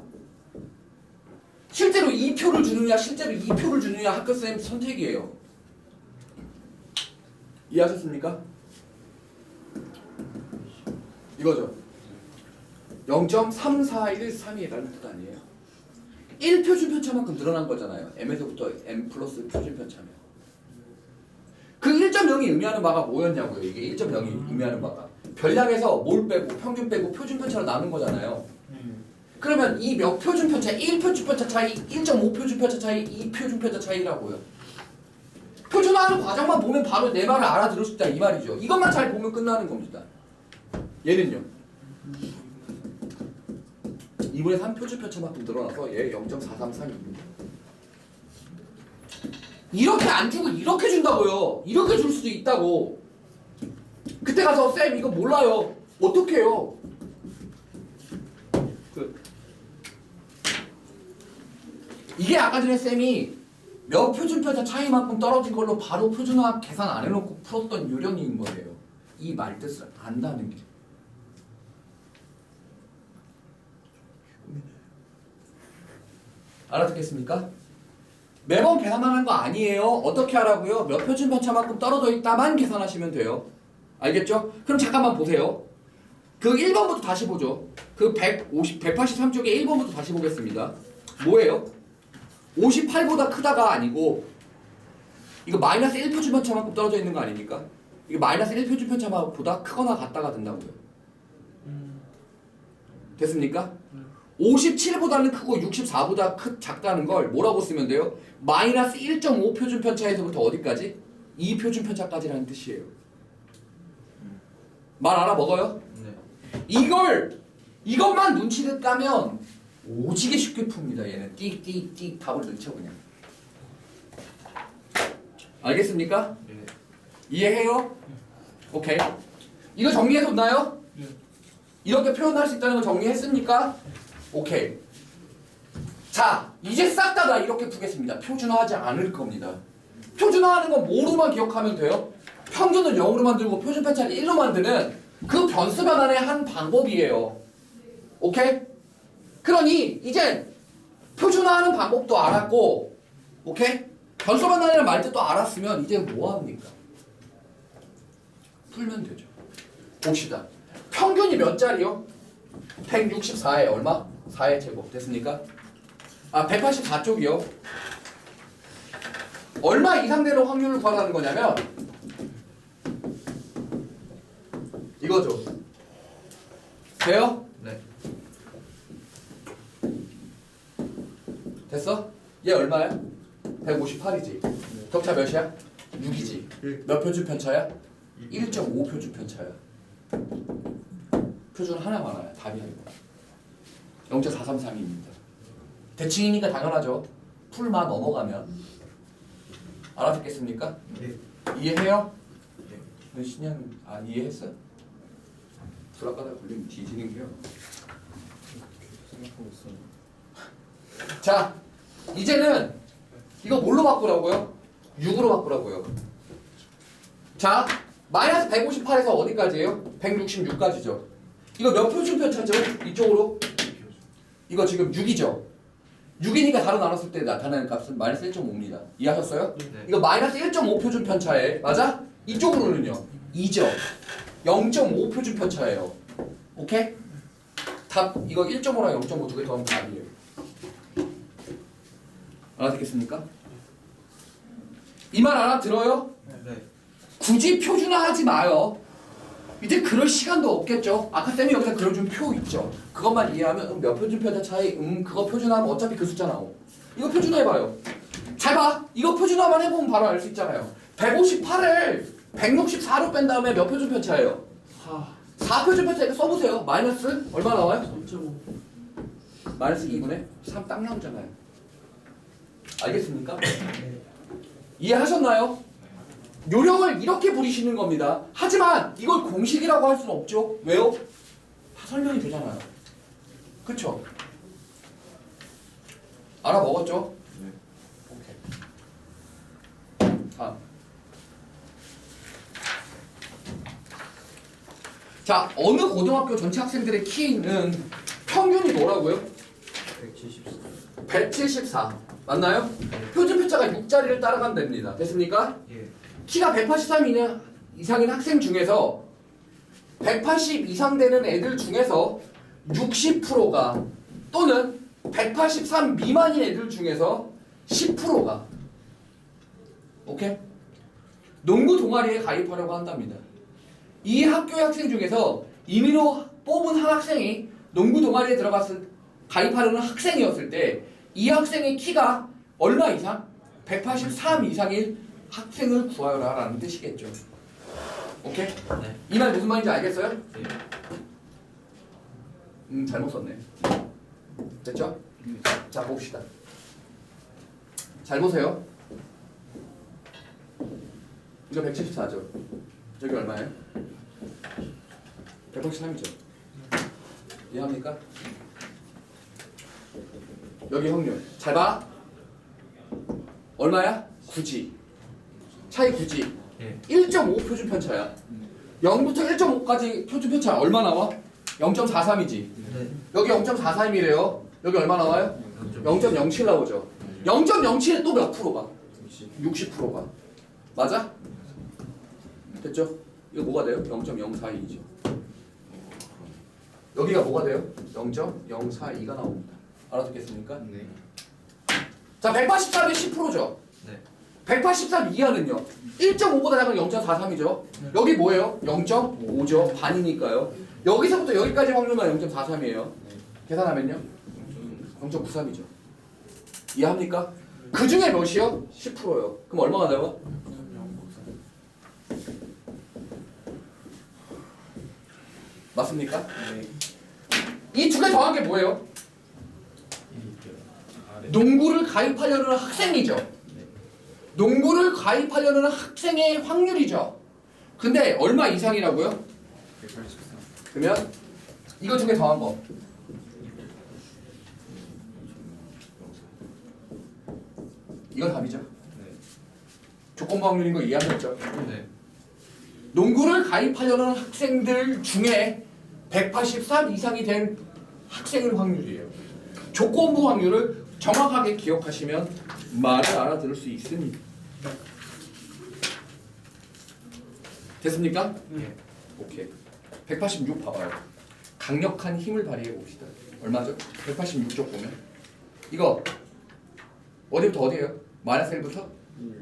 실제로 2표를 주느냐 실제로 2표를 주느냐 학교쌤 선택이에요. 이해하셨습니까? 이거죠. 0.3413이라는 뜻 아니에요. 1표준 편차만큼 늘어난 거잖아요. m에서부터 m 플러스 표준 편차면. 그 1.0이 의미하는 바가 뭐였냐고요. 이게 1.0이 의미하는 바가 별량에서 몰 빼고 평균 빼고 표준 편차로 나눈 거잖아요. 그러면 이 몇 표준 편차, 1표준 편차 차이, 1.5표준 편차 차이, 2표준 편차 차이라고요. 표준화하는 과정만 보면 바로 내 말을 알아들을 수 있다 이 말이죠. 이것만 잘 보면 끝나는 겁니다. 얘는요. 2분의 3 표준 편차만큼 늘어나서 얘 0.433입니다. 이렇게 안 주고 이렇게 준다고요. 이렇게 줄 수도 있다고. 그때 가서 쌤 이거 몰라요. 어떻게 해요? 이게 아까 전에 쌤이 몇 표준 편차 차이만큼 떨어진 걸로 바로 표준화 계산 안 해놓고 풀었던 요령인 거예요. 이 말 뜻을 안다는 게. 알아듣겠습니까? 매번 계산하는 거 아니에요. 어떻게 하라고요? 몇 표준 편차만큼 떨어져 있다만 계산하시면 돼요. 알겠죠? 그럼 잠깐만 보세요. 그 1번부터 다시 보죠. 그 183쪽에 1번부터 다시 보겠습니다. 뭐예요? 58보다 크다가 아니고 이거 마이너스 1표준 편차만큼 떨어져 있는 거 아닙니까? 이거 마이너스 1표준 편차보다 크거나 같다가 된다고요. 됐습니까? 57보다는 크고 64보다 작다는 걸 뭐라고 쓰면 돼요? 마이너스 1.5 표준 편차에서부터 어디까지? 2 표준 편차까지라는 뜻이에요. 말 알아먹어요? 네. 이것만 눈치를 까면 오지게 쉽게 풉니다. 얘는 띡띡띡 답을 넣죠 그냥. 알겠습니까? 네. 이해해요? 오케이. 이거 정리해뒀나요? 네. 이렇게 표현할 수 있다는 거 정리했습니까? 오케이. 자, 이제 싹 다 이렇게 푸겠습니다. 표준화하지 않을 겁니다. 표준화하는 건 뭐로만 기억하면 돼요? 평균을 0으로 만들고 표준 편차를 1로 만드는 그 변수 변환의 한 방법이에요. 오케이? 그러니 이제 표준화하는 방법도 알았고, 오케이? 변수 변환이라는 말도 알았으면 이제 뭐 합니까? 풀면 되죠. 봅시다. 평균이 몇 자리요? 164에 얼마? 4의 제곱 됐습니까? 184쪽이요. 얼마 이상 되는 확률을 구하라는 거냐면 이거죠. 돼요? 네. 됐어? 얘 얼마야? 158이지. 격차 몇이야? 6이지. 몇 표준 편차야? 1.5 표준 편차야. 표준 하나만 와요. 답이 아니고 0.433입니다. 대칭이니까 당연하죠. 풀만 넘어가면. 알아듣겠습니까? 네. 이해해요? 네. 신양 이해했어? 불합가다 걸리면 뒤지는 게요. 생각하고 있어요. 자, 이제는 이거 뭘로 바꾸라고요? 6으로 바꾸라고요. 자, 마이너스 158에서 어디까지예요? 166까지죠. 이거 몇 표준 편차죠? 이쪽으로? 이거 지금 6이죠? 6이니까 다로 나눴을 때 나타나는 값은 마이너스 1.5입니다. 이해하셨어요? 네. 이거 마이너스 1.5 표준 편차에 맞아? 이쪽으로는요? 2죠? 0.5 표준 편차예요. 오케이? 답 이거 1.5랑 0.5 두 개 더하면 답이에요. 알아듣겠습니까? 이 말 알아들어요? 네. 굳이 표준화하지 마요. 이제 그럴 시간도 없겠죠. 아까 쌤이 여기서 그려준 표 있죠. 그것만 이해하면 몇 표준 편차 차이 그거 표준화하면 어차피 그 숫자 나오. 이거 표준화해봐요. 잘 봐. 이거 표준화만 해보면 바로 알 수 있잖아요. 158을 164로 뺀 다음에 몇 표준 편차예요? 4 표준 편차 이거 써보세요. 마이너스 얼마 나와요? 3.5. 마이너스 2분의 3 딱 나오잖아요. 알겠습니까? 이해하셨나요? 요령을 이렇게 부리시는 겁니다. 하지만 이걸 공식이라고 할 수는 없죠. 왜요? 다 설명이 되잖아요. 그쵸? 알아먹었죠? 네. 오케이. 다음. 자, 어느 고등학교 전체 학생들의 키는 평균이 뭐라고요? 174. 174 맞나요? 표준 표차가 6자리를 따라가면 됩니다. 됐습니까? 예. 키가 183 이상인 학생 중에서 180 이상 되는 애들 중에서 60%가 또는 183 미만인 애들 중에서 10%가 오케이? 농구 동아리에 가입하려고 한답니다. 이 학교의 학생 중에서 임의로 뽑은 한 학생이 농구 동아리에 가입하려는 학생이었을 때 이 학생의 키가 얼마 이상? 183 이상인 학생을 구하여라라는 뜻이겠죠. 오케이? 네. 이 말 무슨 말인지 알겠어요? 예. 잘못 썼네. 됐죠? 자, 봅시다. 잘 보세요. 이거 174죠. 여기 얼마예요? 183이죠. 이해합니까? 여기 확률. 잘 봐. 얼마야? 9지. 차이 9지. 예. 1.5 표준 편차야. 0부터 1.5까지 표준 편차 얼마 나와? 0.43이지. 네. 여기 0.43이래요. 여기 얼마 나와요? 0.07 나오죠. 0.07에 또 몇 프로가? 60%가. 맞아? 됐죠? 이거 뭐가 돼요? 0.042죠. 여기가 뭐가 돼요? 0.042가 나옵니다. 알아듣겠습니까? 네. 자, 183이 10%죠. 네. 183 이하는요. 1.5보다 작은 0.43이죠. 여기 뭐예요? 0.5죠. 반이니까요. 여기서부터 여기까지 확률만 0.43이에요. 계산하면요. 0.93이죠. 이해합니까? 그 중에 몇이요? 10%요. 그럼 얼마가 나와? 맞습니까? 네. 이 두 개 더한 게 뭐예요? 농구를 가입하려는 학생이죠. 농구를 가입하려는 학생의 확률이죠. 근데 얼마 이상이라고요? 183. 그러면 이거 두 개 더한 거. 이거 답이죠. 네. 조건부 확률인 거 이해하셨죠? 네. 농구를 가입하려는 학생들 중에 183 이상이 된 학생의 확률이에요. 조건부 확률을 정확하게 기억하시면 말을 알아들을 수 있습니다. 됐습니까? 예. 오케이. 186 봐봐요. 강력한 힘을 발휘해 봅시다. 얼마죠? 186쪽 보면 이거 어디부터 어디예요? 마이너스 1부터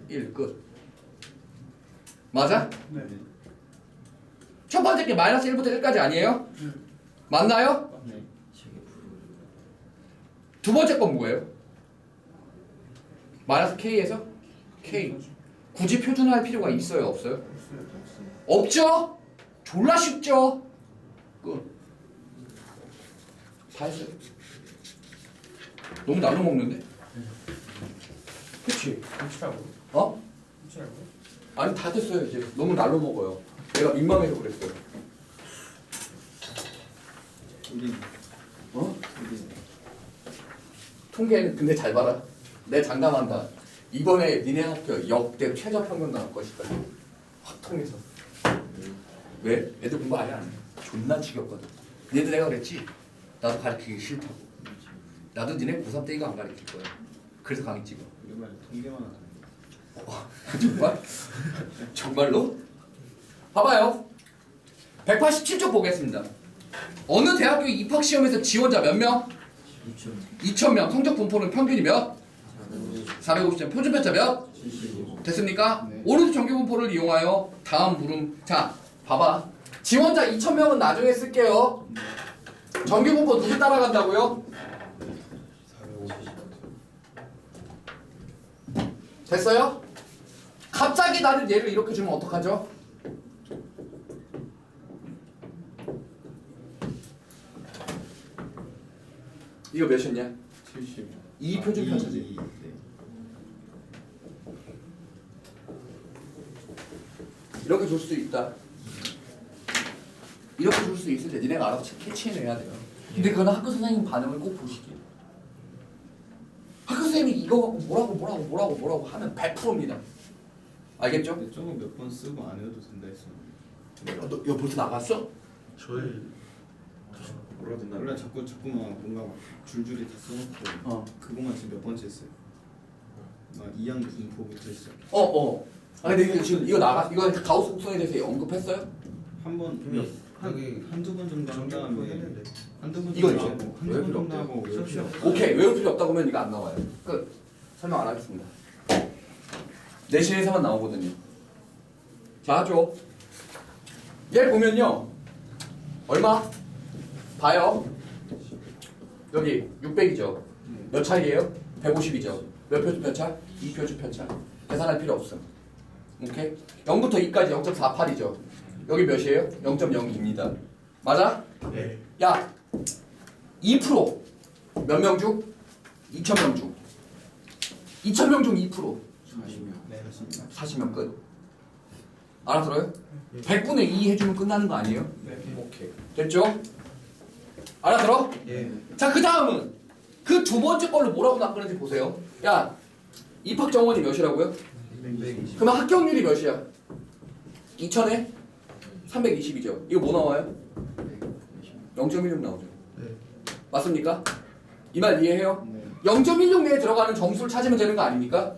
1 끝. 맞아? 네. 첫 번째 게 마이너스 1부터 1까지 아니에요? 맞나요? 네. 두 번째 건 뭐예요? 마이너스 K에서 K. 굳이 표준화할 필요가 있어요? 없어요? 없죠? 졸라 쉽죠? 끝. 다 했어요. 너무 날로 먹는데? 그치? 혹시라고? 어? 혹시라고? 아니 다 됐어요 이제. 너무 날로 먹어요. 내가 민망해서 그랬어요. 어? 통계는 근데 잘 봐라. 내 장담한다. 이번에 니네 학교 역대 최저 평균 나올 것이다. 확 통해서. 왜? 애들 공부 아예 안 해. 존나 지겹거든. 니네들 내가 그랬지? 나도 가르치기 싫다고. 나도 니네 고3 때 이거 안 가르칠 거야. 그래서 강의 찍어. 이거만 통계만 하는. 정말? 정말로? 봐봐요. 187쪽 보겠습니다. 어느 대학교 입학시험에서 지원자 몇 명? 2,000명. 성적 분포는 평균이 몇? 450점. 표준 편차 몇? 됐습니까? 네. 오른쪽 정규 분포를 이용하여 다음 물음. 자, 봐봐. 지원자 2,000명은 나중에 쓸게요. 정규 분포 누구 따라간다고요? 450. 됐어요? 갑자기 나를 얘를 이렇게 주면 어떡하죠? 이거 몇이었냐? 70. 2 표준 편차지. 네. 이렇게 줄 수 있다. 이렇게 줄 수 있을 때 니네가 알아서 캐치해내야 돼요. 근데 그거는 학교 선생님 반응을 꼭 보시기. 학교 선생님이 이거 갖고 뭐라고 하면 100%입니다. 알겠죠? 근데 저거 몇 번 쓰고 안 해도 된다 했었는데. 너 벌써 나갔어? 저희 뭐라 된다. 원래 자꾸만 뭔가 막 줄줄이 다 써놓고 그것만 지금 몇 번째 했어요. 막 이양 분포부터 시작. 아 근데 이거 지금 이거 가우스 곡선에 대해서 언급했어요? 한두 번 정도 한 다음에 한두 번 이거 정도 이제 하고 한두 번 정도 하고 외울 필요 없어요. 오케이 외울 필요 없다고 하면 이거 안 나와요. 끝. 설명 안 하겠습니다. 내신에서만 나오거든요. 자, 줘. 얘 보면요. 얼마? 봐요. 여기 600이죠. 몇 차이에요? 150이죠. 몇 표준 편차? 2표준 편차. 계산할 필요 없어. 오케이? 0부터 2까지 0.48이죠. 여기 몇이에요? 0.02입니다. 맞아? 네. 야, 2% 몇 명 중? 2,000명 중. 2,000명 중 2%. 40명. 네, 40명. 40명 끝. 알아들어요? 100분의 2 해주면 끝나는 거 아니에요? 네. 오케이. 됐죠? 알아들어? 예. 자, 그 다음은 그 두 번째 걸로 뭐라고 낚는지 보세요. 야, 입학 정원이 몇이라고요? 120. 그러면 합격률이 몇이야? 2,000에 320이죠. 이거 뭐 나와요? 0.16 나오죠. 네. 맞습니까? 이 말 이해해요? 네. 0.16 내에 들어가는 점수를 찾으면 되는 거 아닙니까?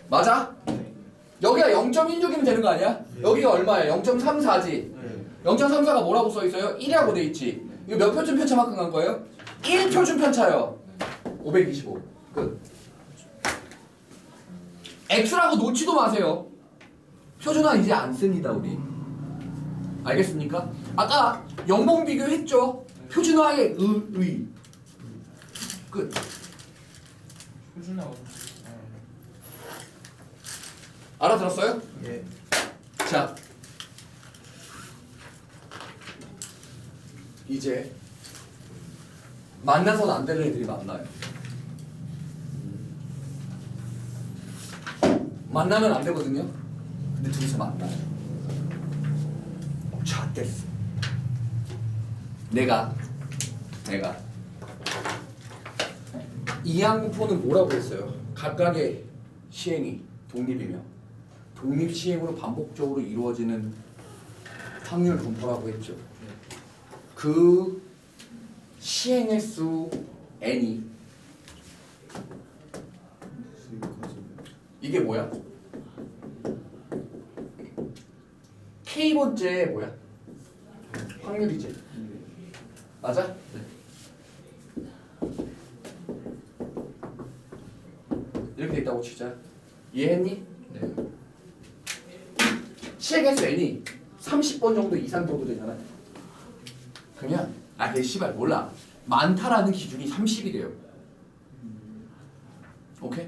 맞아? 네. 여기가 0.16이면 되는 거 아니야? 여기가 얼마야? 0.34지. 네. 0.34가 뭐라고 써 있어요? 1이라고 돼 있지. 이거 몇 표준 편차 만큼 간 거예요? 1표준 편차요. 525. 끝. X라고 놓지도 마세요. 표준화 이제 안 씁니다, 우리. 알겠습니까? 아까 연봉 비교했죠? 표준화의 의. 끝. 표준하고. 알아들었어요? 예. 자, 이제 만나서는 안 되는 애들이 많나요? 만나면 안 되거든요. 근데 둘이서 만나요. 잣됐어. 내가 이항분포는 뭐라고 했어요? 각각의 시행이 독립이며 독립 시행으로 반복적으로 이루어지는 확률 분포라고 했죠. 그 시행의 수 n이 이게 뭐야? k번째 뭐야? 확률이지. 맞아? 이렇게 돼 있다고 치자. 이해했니? 네. 시행의 수 n이 30번 정도 이상 정도 되잖아. 그러면 걔 씨발 몰라. 많다라는 기준이 30이래요. 오케이?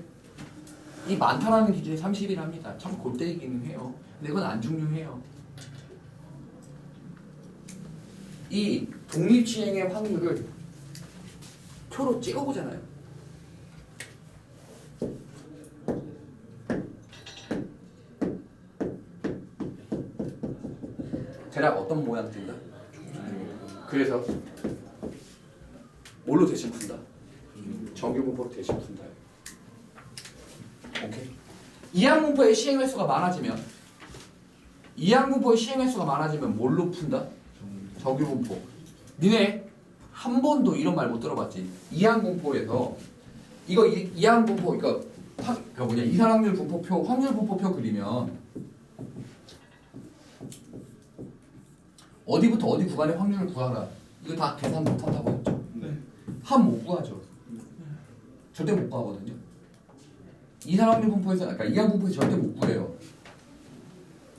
이 많다라는 기준이 30이랍니다. 참 골때리기는 해요. 근데 이건 안 중요해요. 이 독립시행의 확률을 표로 찍어보잖아요. 대략 어떤 모양 뜬다? 그래서 뭘로 대신 푼다? 정규분포로 대신 푼다. 오케이. 이항분포의 시행 횟수가 많아지면 뭘로 푼다? 정규분포. 니네 한 번도 이런 말 못 들어봤지? 이항분포에서 이거 이항분포 그러니까 이산확률 분포표, 확률 분포표 그리면 어디부터 어디 구간의 확률을 구하라. 이거 다 계산 못 한다고 했죠? 네. 한 못 구하죠. 절대 못 구하거든요. 이산확률 분포에서, 그러니까 이항분포에서 절대 못 구해요.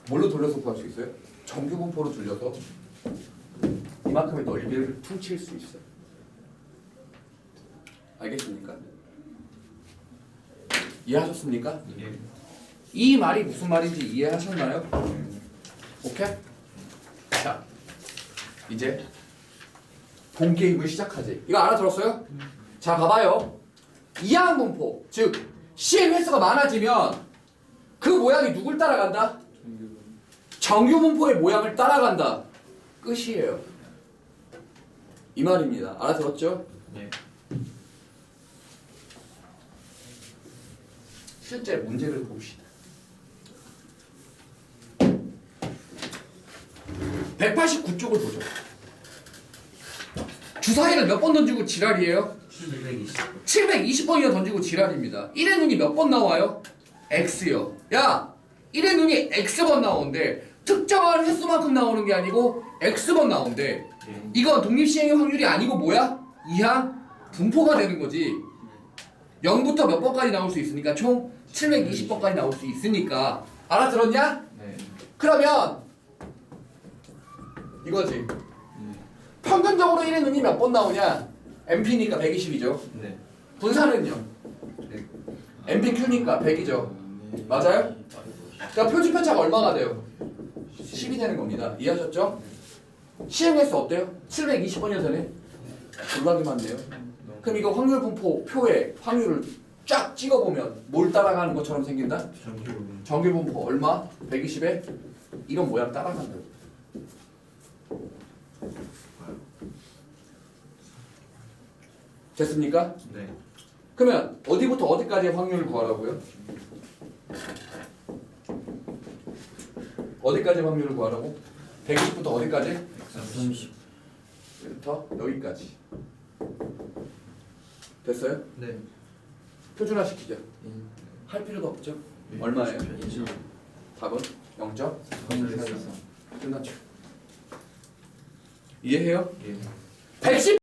뭘로 돌려서 구할 수 있어요? 정규 분포로 돌려서 이만큼의 넓이를 퉁칠 수 있어요. 알겠습니까? 이해하셨습니까? 예. 이 말이 무슨 말인지 이해하셨나요? 오케이? 자, 이제 본 게임을 시작하지. 이거 알아들었어요? 자, 봐봐요. 이항분포, 즉 시행 횟수가 많아지면 그 모양이 누굴 따라간다? 정규분포의 모양을 따라간다. 끝이에요. 이 말입니다. 알아들었죠? 예. 실제 문제를 봅시다. 189쪽을 보죠. 주사위를 몇 번 던지고 지랄이에요? 720. 720번이나 던지고 지랄입니다. 1의 눈이 몇 번 나와요? X요. 야, 1의 눈이 X번 나오는데 특정한 횟수만큼 나오는 게 아니고 X번 나오는데 이건 독립시행의 확률이 아니고 뭐야? 이항 분포가 되는 거지. 0부터 몇 번까지 나올 수 있으니까 총 720번까지 나올 수 있으니까 알아들었냐? 네. 그러면 이거지. 평균적으로 1의 눈이 몇 번 나오냐? MP니까 120이죠. 네. 분산은요? MPQ니까 100이죠. 맞아요? 그러니까 표준 편차가 얼마가 돼요? 10이 되는 겁니다. 이해하셨죠? 시행횟수 어때요? 720번이나 되네? 졸라게 많네요. 그럼 이거 확률 분포 표에 확률을 쫙 찍어보면 뭘 따라가는 것처럼 생긴다? 정규 분포 얼마? 120에 이런 모양 따라간다고. 됐습니까? 네. 그러면 어디부터 어디까지의 확률을 구하라고요? 어디까지 확률을 구하라고? 120부터 어디까지? 130. 부터 여기까지. 됐어요? 네. 표준화 시키죠. 할 필요도 없죠. 얼마예요? 답은 0점? 끝났죠. 이해해요? 예. 110